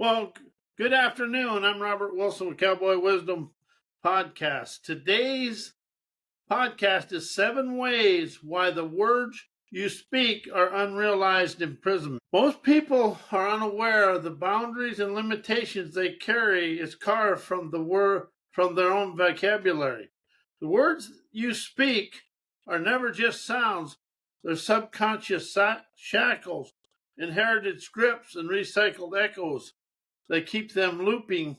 Well, good afternoon. I'm Robert Wilson with Cowboy Wisdom Podcast. Today's podcast is 7 ways why the words you speak are unrealized imprisonment. Most people are unaware of the boundaries and limitations they carry is carved from their own vocabulary. The words you speak are never just sounds, they're subconscious shackles, inherited scripts, and recycled echoes. They keep them looping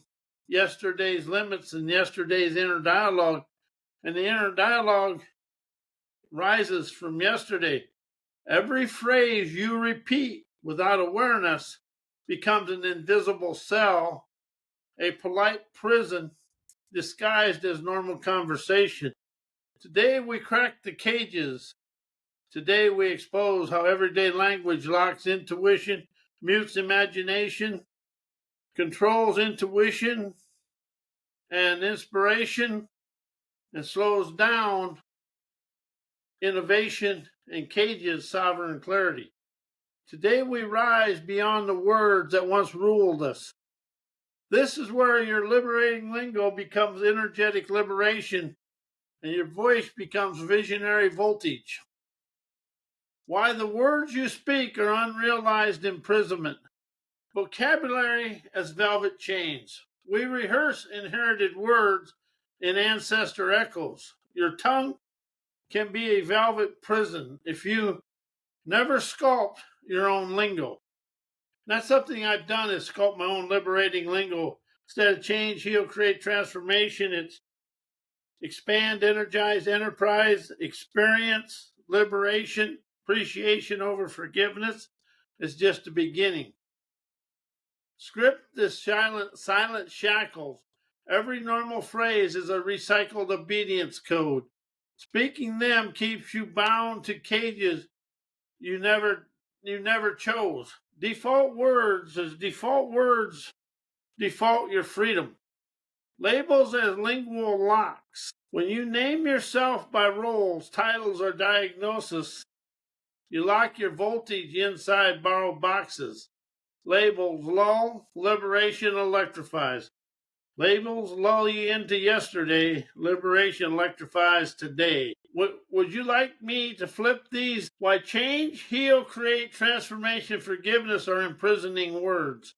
yesterday's limits and yesterday's inner dialogue, and the inner dialogue rises from yesterday. Every phrase you repeat without awareness becomes an invisible cell, a polite prison disguised as normal conversation. Today we crack the cages. Today we expose how everyday language locks intuition, mutes imagination, controls intuition and inspiration, and slows down innovation and cages sovereign clarity. Today we rise beyond the words that once ruled us. This is where your liberating lingo becomes energetic liberation and your voice becomes visionary voltage. Why the words you speak are unrealized imprisonment. Vocabulary as velvet chains. We rehearse inherited words in ancestor echoes. Your tongue can be a velvet prison if you never sculpt your own lingo. That's something I've done is sculpt my own liberating lingo. Instead of change, heal, create transformation, it's expand, energize, enterprise, experience, liberation, appreciation over forgiveness. It's just the beginning. Script is silent shackles. Every normal phrase is a recycled obedience code. Speaking them keeps you bound to cages you never chose. Default words default your freedom. Labels as lingual locks. When you name yourself by roles, titles, or diagnoses, you lock your voltage inside borrowed boxes. Labels lull, liberation electrifies. Labels lull you into yesterday, liberation electrifies today. Would you like me to flip these? Why change, heal, create, transformation, forgiveness are imprisoning words.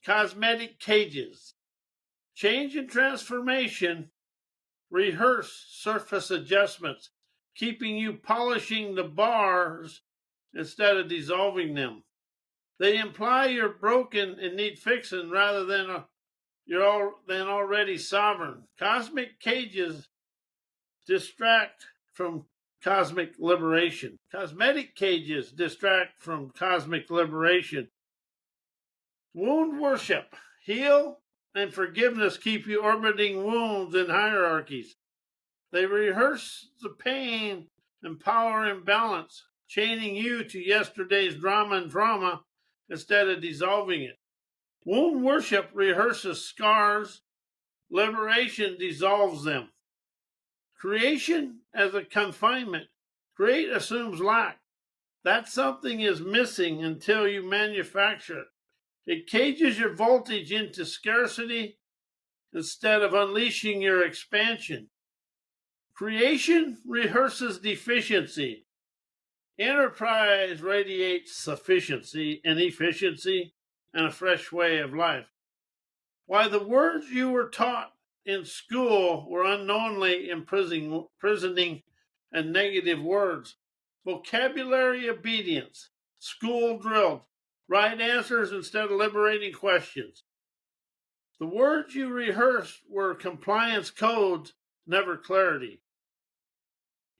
Cosmetic cages. Change and transformation rehearse surface adjustments, keeping you polishing the bars instead of dissolving them. They imply you're broken and need fixing rather than you're already sovereign. Cosmic cages distract from cosmic liberation. Cosmetic cages distract from cosmic liberation. Wound worship. Heal and forgiveness keep you orbiting wounds and hierarchies. They rehearse the pain and power imbalance, chaining you to yesterday's drama and trauma instead of dissolving it. Wound worship rehearses scars. Liberation dissolves them. Creation as a confinement. Create assumes lack. That something is missing until you manufacture it. It cages your voltage into scarcity instead of unleashing your expansion. Creation rehearses deficiency. Enterprise radiates sufficiency and efficiency and a fresh way of life. Why the words you were taught in school were unknowingly imprisoning and negative words. Vocabulary obedience, school drilled, right answers instead of liberating questions. The words you rehearsed were compliance codes, never clarity.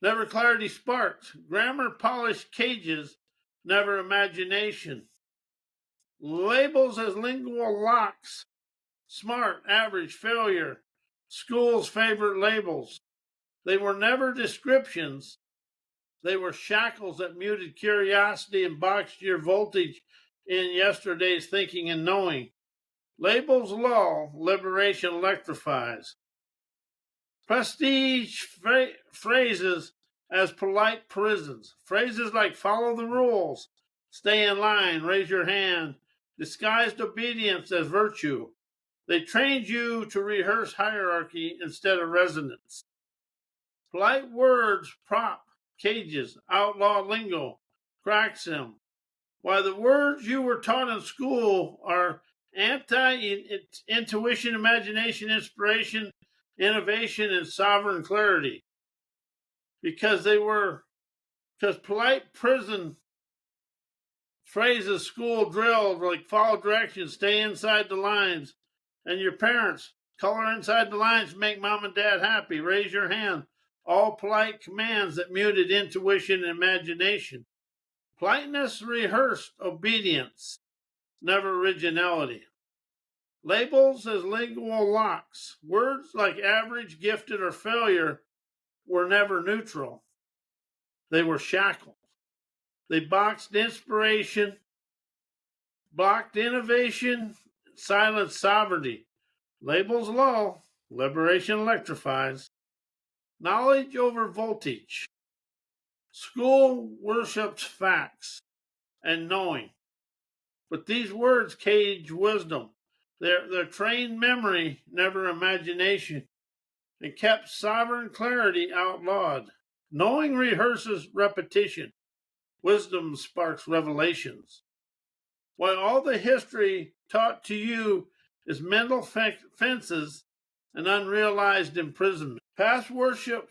Never clarity sparks, grammar polished cages, never imagination. Labels as lingual locks, smart, average, failure, school's favorite labels. They were never descriptions. They were shackles that muted curiosity and boxed your voltage in yesterday's thinking and knowing. Labels lull, liberation electrifies. Prestige phrases as polite prisons. Phrases like follow the rules, stay in line, raise your hand, disguised obedience as virtue. They trained you to rehearse hierarchy instead of resonance. Polite words prop cages, outlaw lingo, cracks them. While the words you were taught in school are anti-intuition, imagination, inspiration, innovation, and sovereign clarity. Because polite prison phrases, school drills like follow directions, stay inside the lines, and your parents, color inside the lines, make mom and dad happy, raise your hand. All polite commands that muted intuition and imagination. Politeness rehearsed obedience, never originality. Labels as lingual locks. Words like average, gifted, or failure were never neutral. They were shackles. They boxed inspiration, blocked innovation, silenced sovereignty. Labels lull, liberation electrifies. Knowledge over voltage. School worships facts and knowing. But these words cage wisdom. They're trained memory, never imagination, and kept sovereign clarity outlawed. Knowing rehearses repetition. Wisdom sparks revelations. While all the history taught to you is mental fences and unrealized imprisonment. Past worship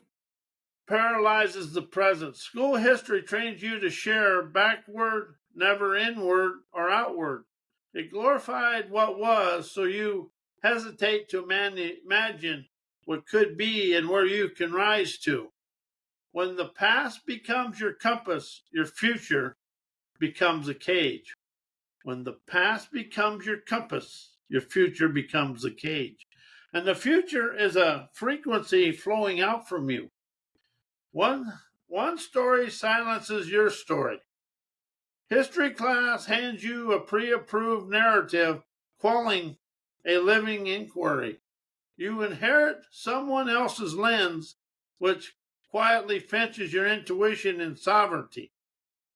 paralyzes the present. School history trains you to share backward, never inward or outward. It glorified what was, so you hesitate to imagine what could be and where you can rise to. When the past becomes your compass, your future becomes a cage. When the past becomes your compass, your future becomes a cage. And the future is a frequency flowing out from you. One story silences your story. History class hands you a pre-approved narrative, quelling a living inquiry. You inherit someone else's lens, which quietly fences your intuition and sovereignty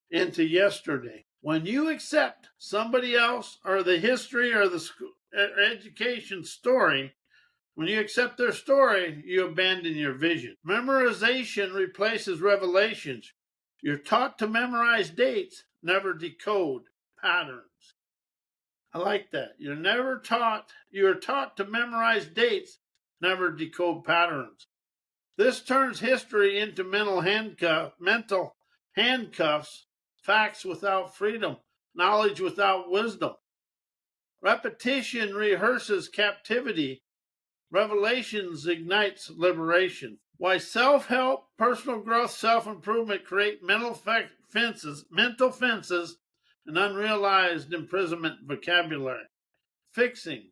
into yesterday. When you accept somebody else or the history or the education story, when you accept their story, you abandon your vision. Memorization replaces revelations. You're taught to memorize dates, never decode patterns. I like that. You're taught to memorize dates, never decode patterns. This turns history into mental handcuffs, facts without freedom, knowledge without wisdom. Repetition rehearses captivity. Revelations ignites liberation. Why self-help, personal growth, self-improvement create mental fences, and unrealized imprisonment vocabulary. Fixing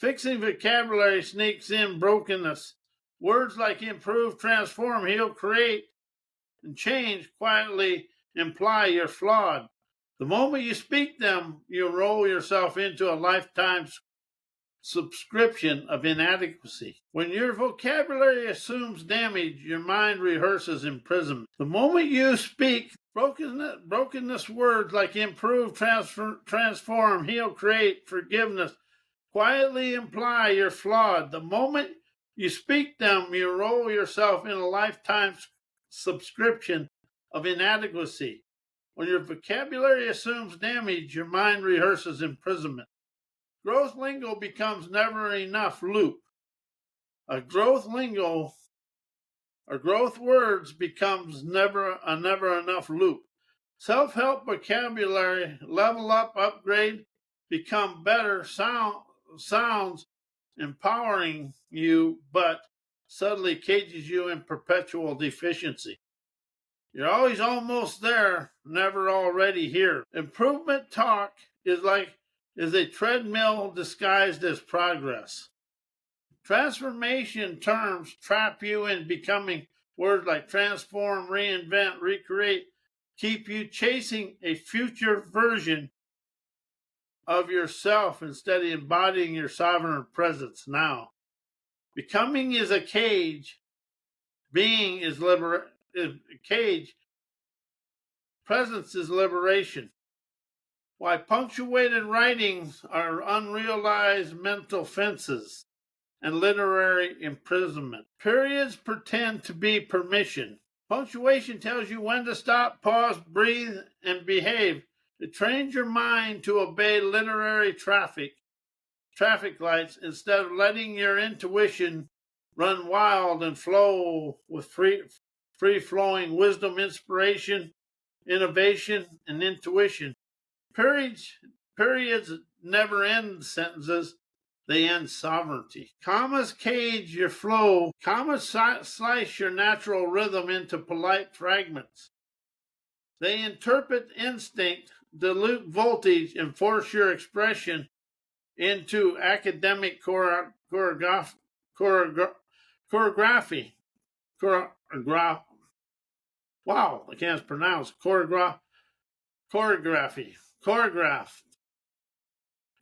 vocabulary sneaks in brokenness. Words like improve, transform, heal, create, and change quietly imply you're flawed. The moment you speak them, you roll yourself into a lifetime subscription of inadequacy. When your vocabulary assumes damage, your mind rehearses imprisonment. The moment you speak brokenness words like improve, transform, heal, create, forgiveness, quietly imply you're flawed. The moment you speak them, you roll yourself in a lifetime subscription of inadequacy. When your vocabulary assumes damage, your mind rehearses imprisonment. Growth lingo becomes never enough loop. A growth lingo or growth words becomes never enough loop. Self-help vocabulary, level up, upgrade, become better sounds empowering you, but subtly cages you in perpetual deficiency. You're always almost there, never already here. Improvement talk is a treadmill disguised as progress. Transformation terms trap you in becoming. Words like transform, reinvent, recreate keep you chasing a future version of yourself instead of embodying your sovereign presence now. Becoming is a cage. Being is a cage. Presence is liberation. Why punctuated writings are unrealized mental fences and literary imprisonment. Periods pretend to be permission. Punctuation tells you when to stop, pause, breathe, and behave. It trains your mind to obey literary traffic lights instead of letting your intuition run wild and flow with free flowing wisdom, inspiration, innovation, and intuition. Periods never end sentences, they end sovereignty. Commas cage your flow. Commas slice your natural rhythm into polite fragments. They interpret instinct, dilute voltage, and force your expression into academic choreography. Wow, I can't pronounce choreograph.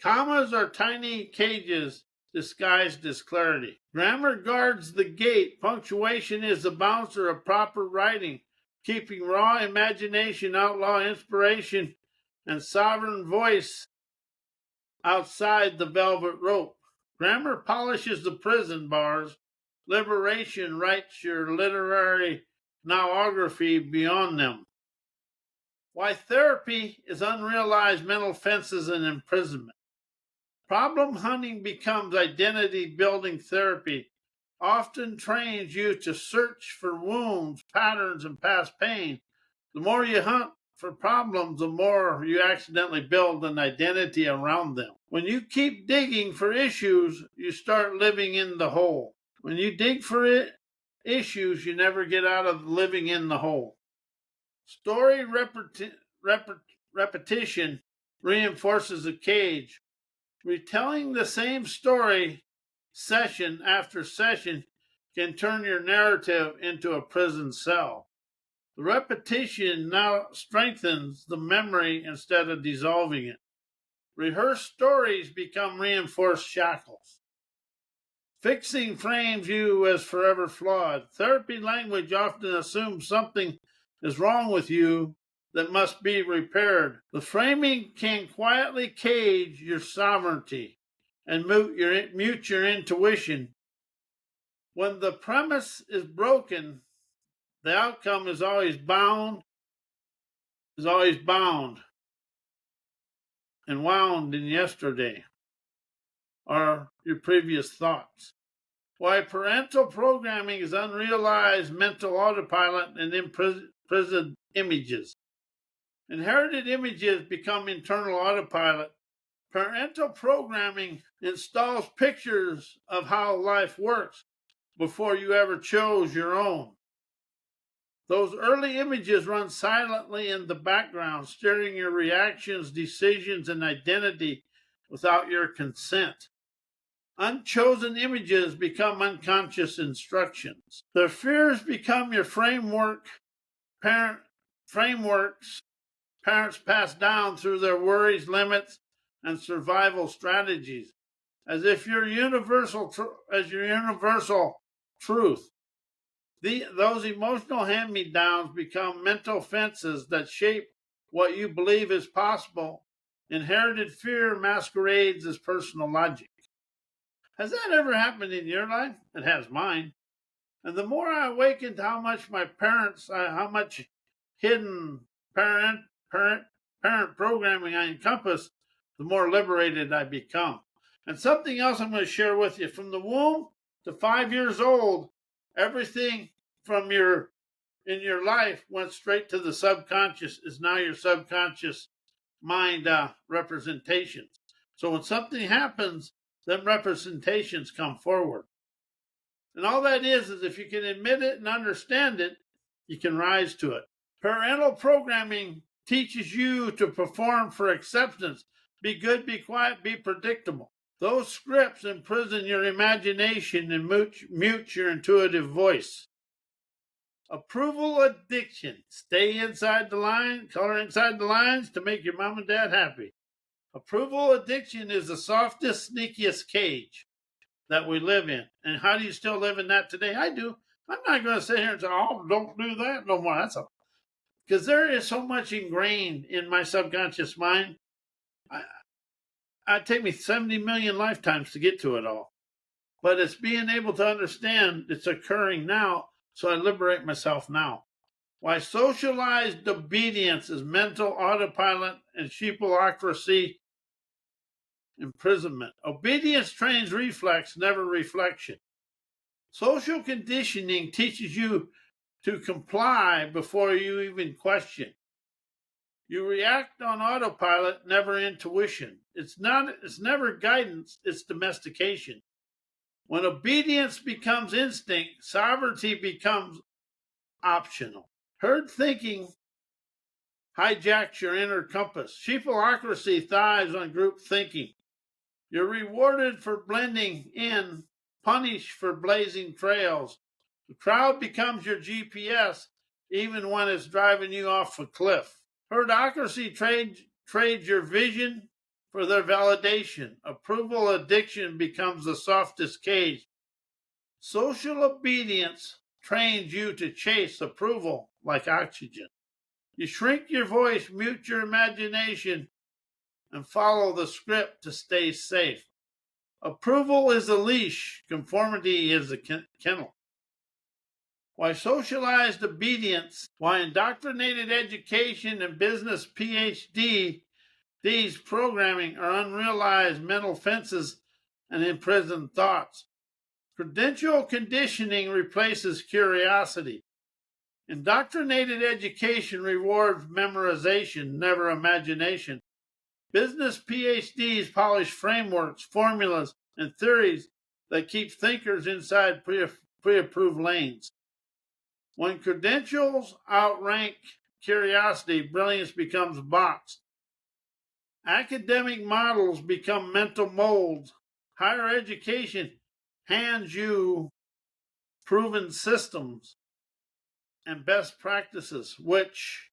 Commas are tiny cages disguised as clarity. Grammar guards the gate. Punctuation is the bouncer of proper writing, keeping raw imagination, outlaw inspiration, and sovereign voice outside the velvet rope. Grammar polishes the prison bars. Liberation writes your literary nowography beyond them. Why therapy is unrealized mental fences and imprisonment. Problem hunting becomes identity building therapy, often trains you to search for wounds, patterns, and past pain. The more you hunt for problems, the more you accidentally build an identity around them. When you keep digging for issues, you start living in the hole. When you dig for issues, you never get out of living in the hole. Story repetition reinforces a cage. Retelling the same story session after session can turn your narrative into a prison cell. The repetition now strengthens the memory instead of dissolving it. Rehearsed stories become reinforced shackles. Fixing frames you as forever flawed. Therapy language often assumes something is wrong with you that must be repaired. The framing can quietly cage your sovereignty and mute your intuition. When the premise is broken, the outcome is always bound and wound in yesterday or your previous thoughts. Why parental programming is unrealized mental autopilot and imprisoned images. Inherited images become internal autopilot. Parental programming installs pictures of how life works before you ever chose your own. Those early images run silently in the background, steering your reactions, decisions, and identity without your consent. Unchosen images become unconscious instructions. Their fears become your frameworks parents pass down through their worries, limits, and survival strategies, as if your universal truth. Those emotional hand-me-downs become mental fences that shape what you believe is possible. Inherited fear masquerades as personal logic. Has that ever happened in your life? It has mine. And the more I awaken to how much how much hidden parent programming I encompass, the more liberated I become. And something else I'm going to share with you. From the womb to 5 years old, everything from in your life went straight to the subconscious, is now your subconscious mind representations. So when something happens, then representations come forward. And all that is if you can admit it and understand it, you can rise to it. Parental programming teaches you to perform for acceptance. Be good, be quiet, be predictable. Those scripts imprison your imagination and mute your intuitive voice. Approval addiction. Stay inside the line, color inside the lines to make your mom and dad happy. Approval addiction is the softest, sneakiest cage that we live in. And how do you still live in that today? I do. I'm not going to sit here and say, oh, don't do that no more. Because there is so much ingrained in my subconscious mind It'd take me 70 million lifetimes to get to it all. But it's being able to understand it's occurring now, so I liberate myself now. Why socialized obedience is mental autopilot and sheepocracy imprisonment. Obedience trains reflex, never reflection. Social conditioning teaches you to comply before you even question. You react on autopilot, never intuition. It's never guidance, it's domestication. When obedience becomes instinct, sovereignty becomes optional. Herd thinking hijacks your inner compass. Sheepocracy thrives on group thinking. You're rewarded for blending in, punished for blazing trails. The crowd becomes your GPS, even when it's driving you off a cliff. Herdocracy trades your vision for their validation. Approval addiction becomes the softest cage. Social obedience trains you to chase approval like oxygen. You shrink your voice, mute your imagination, and follow the script to stay safe. Approval is a leash, conformity is a kennel. Why socialized obedience, why indoctrinated education and business PhD, these programming are unrealized mental fences and imprisoned thoughts. Credential conditioning replaces curiosity. Indoctrinated education rewards memorization, never imagination. Business PhDs polish frameworks, formulas, and theories that keep thinkers inside pre-approved lanes. When credentials outrank curiosity, brilliance becomes boxed. Academic models become mental molds. Higher education hands you proven systems and best practices, which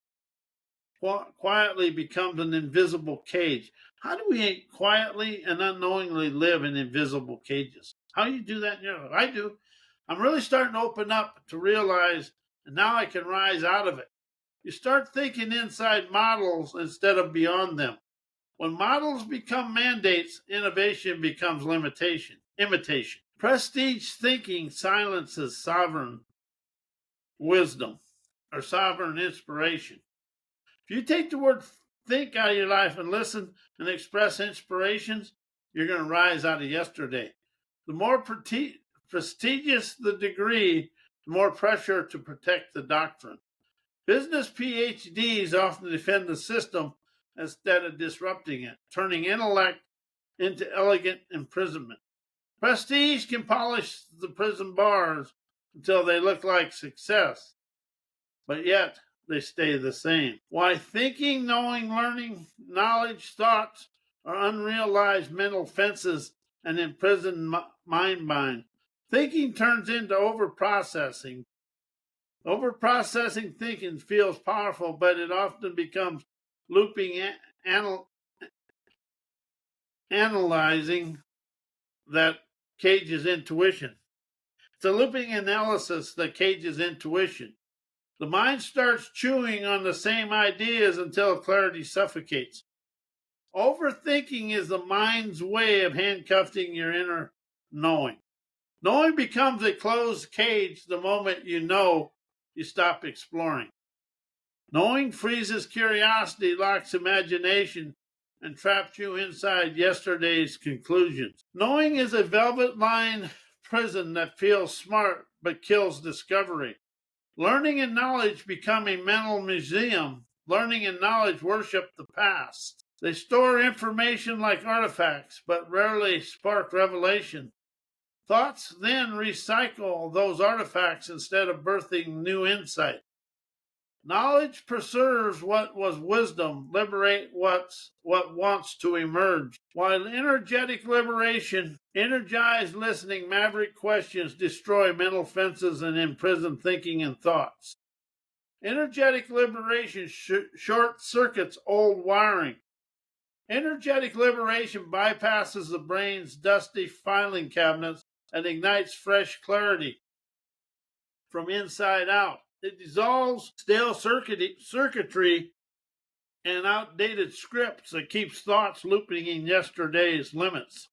quietly becomes an invisible cage. How do we quietly and unknowingly live in invisible cages? How do you do that in your life? I do. I'm really starting to open up to realize, and now I can rise out of it. You start thinking inside models instead of beyond them. When models become mandates, innovation becomes imitation. Prestige thinking silences sovereign wisdom or sovereign inspiration. If you take the word think out of your life and listen and express inspirations, you're going to rise out of yesterday. The more prestigious the degree, the more pressure to protect the doctrine. Business PhDs often defend the system instead of disrupting it, turning intellect into elegant imprisonment. Prestige can polish the prison bars until they look like success, but yet they stay the same. Why thinking, knowing, learning, knowledge, thoughts are unrealized mental fences and imprisoned mind. Thinking turns into overprocessing. Overprocessing thinking feels powerful, but it often becomes looping, analyzing that cages intuition. It's a looping analysis that cages intuition. The mind starts chewing on the same ideas until clarity suffocates. Overthinking is the mind's way of handcuffing your inner knowing. Knowing becomes a closed cage the moment you know you stop exploring. Knowing freezes curiosity, locks imagination, and traps you inside yesterday's conclusions. Knowing is a velvet-lined prison that feels smart but kills discovery. Learning and knowledge become a mental museum. Learning and knowledge worship the past. They store information like artifacts, but rarely spark revelation. Thoughts then recycle those artifacts instead of birthing new insight. Knowledge preserves what was wisdom, liberate what wants to emerge. While energetic liberation, energized listening, maverick questions destroy mental fences and imprison thinking and thoughts. Energetic liberation short circuits old wiring. Energetic liberation bypasses the brain's dusty filing cabinets and ignites fresh clarity from inside out. It dissolves stale circuitry and outdated scripts that keeps thoughts looping in yesterday's limits.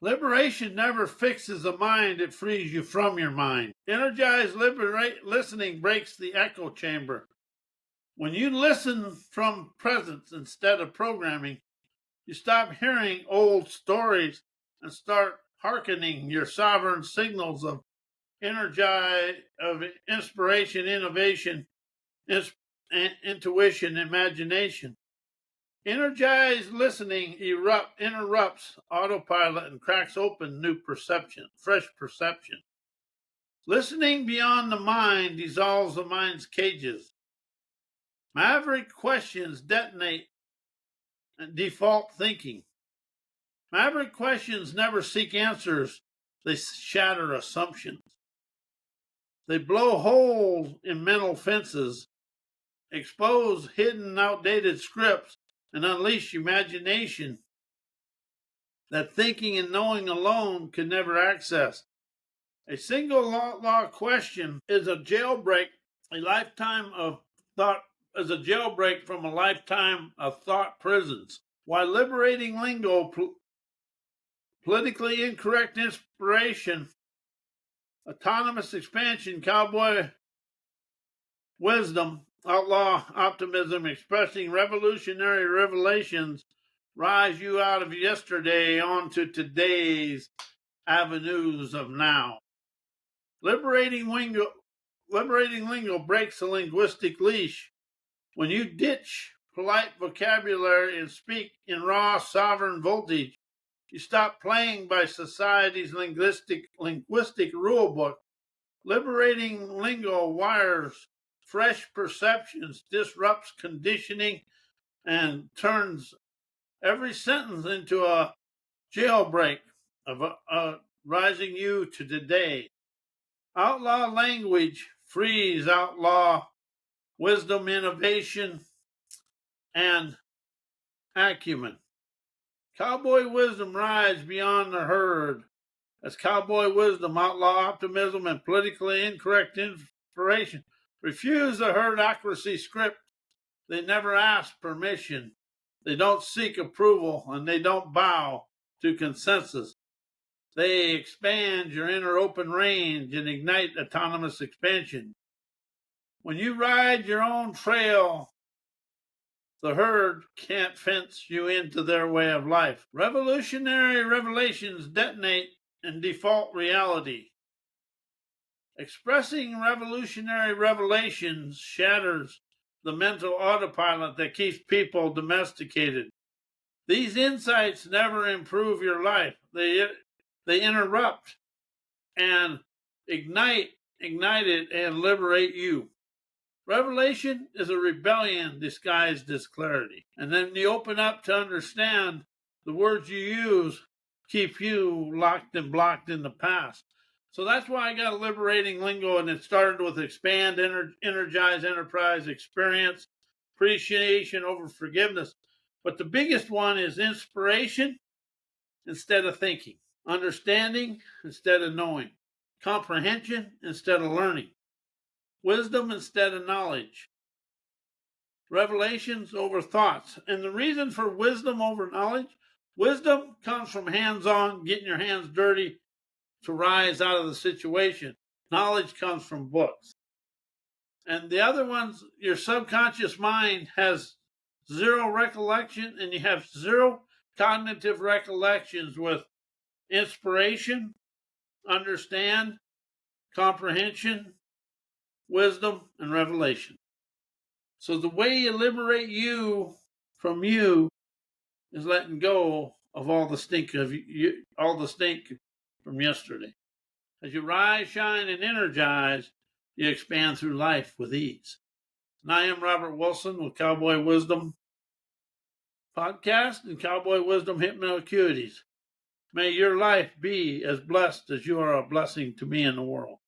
Liberation never fixes the mind, it frees you from your mind. Energized listening breaks the echo chamber. When you listen from presence instead of programming, you stop hearing old stories and start hearkening your sovereign signals of inspiration, innovation, intuition, imagination. Energized listening interrupts autopilot and cracks open new perception, fresh perception. Listening beyond the mind dissolves the mind's cages. Maverick questions detonate and default thinking. Maverick questions never seek answers, they shatter assumptions. They blow holes in mental fences, expose hidden, outdated scripts, and unleash imagination that thinking and knowing alone could never access. A single law question is a jailbreak, a lifetime of thought is a jailbreak from a lifetime of thought prisons. While liberating lingo, politically incorrect inspiration, autonomous expansion, cowboy wisdom, outlaw optimism, expressing revolutionary revelations, rise you out of yesterday onto today's avenues of now. Liberating lingo breaks the linguistic leash. When you ditch polite vocabulary and speak in raw sovereign voltage, you stop playing by society's linguistic rulebook. Liberating lingo wires fresh perceptions, disrupts conditioning, and turns every sentence into a jailbreak of rising you to today. Outlaw language frees outlaw wisdom, innovation, and acumen. Cowboy wisdom rides beyond the herd. As cowboy wisdom, outlaw optimism, and politically incorrect inspiration refuse the herdocracy script. They never ask permission. They don't seek approval, and they don't bow to consensus. They expand your inner open range and ignite autonomous expansion. When you ride your own trail, the herd can't fence you into their way of life. Revolutionary revelations detonate in default reality. Expressing revolutionary revelations shatters the mental autopilot that keeps people domesticated. These insights never improve your life. They interrupt and ignite it and liberate you. Revelation is a rebellion disguised as clarity. And then you open up to understand the words you use keep you locked and blocked in the past. So that's why I got liberating lingo, and it started with expand, energize, enterprise, experience, appreciation over forgiveness. But the biggest one is inspiration instead of thinking, understanding instead of knowing, comprehension instead of learning, wisdom instead of knowledge, revelations over thoughts. And the reason for wisdom over knowledge, wisdom comes from hands-on, getting your hands dirty to rise out of the situation. Knowledge comes from books. And the other ones, your subconscious mind has zero recollection, and you have zero cognitive recollections with inspiration, understand, comprehension, wisdom, and revelation. So the way you liberate you from you is letting go of all the stink from yesterday. As you rise, shine, and energize, you expand through life with ease. And I am Robert Wilson with Cowboy Wisdom Podcast and Cowboy Wisdom Hypnoacuities. May your life be as blessed as you are a blessing to me in the world.